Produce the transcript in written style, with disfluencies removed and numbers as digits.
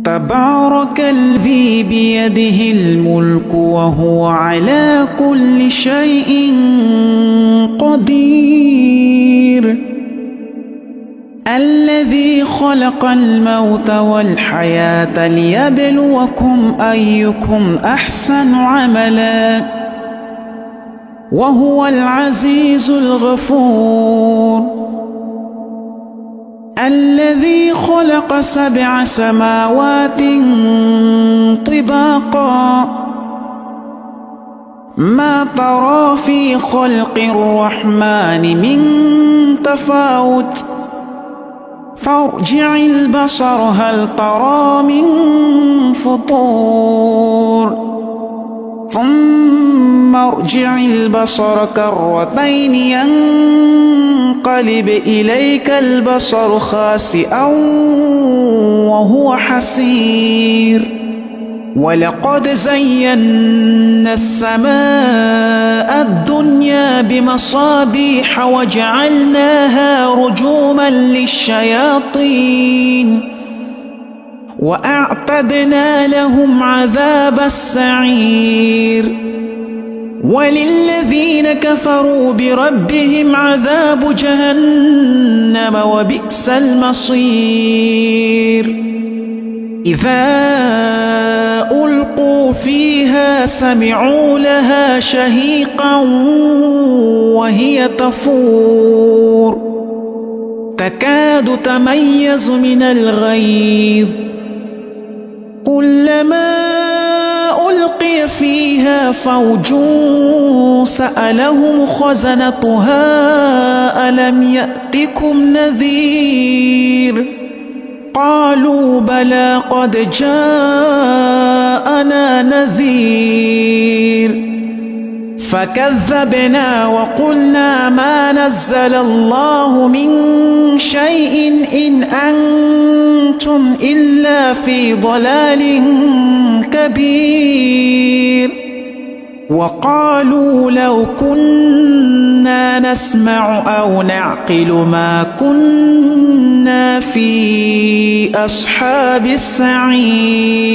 تبارك الذي بيده الملك وهو على كل شيء قدير الذي خلق الموت والحياة ليبلوكم أيكم أحسن عملا وهو العزيز الغفور الذي خلق 7 سماوات طباقا ما ترى في خلق الرحمن من تفاوت فارجع البصر هل ترى من فطور ثم ارجع البصر كرتين ينقلب إليك البصر خاسئا وهو حسير ولقد زينا السماء الدنيا بمصابيح وجعلناها رجوما للشياطين وأعتدنا لهم عذاب السعير وللذين كفروا بربهم عذاب جهنم وبئس المصير إذا ألقوا فيها سمعوا لها شهيقا وهي تفور تكاد تميز من الغيظ كلما ألقي فيها فوج سألهم خزنتها ألم يأتكم نذير قالوا بلى قد جاءنا نذير فكذبنا وقلنا ما نزل الله من شيء إن أنتم إلا في ضلال كبير وقالوا لو كنا نسمع أو نعقل ما كنا في أصحاب السعير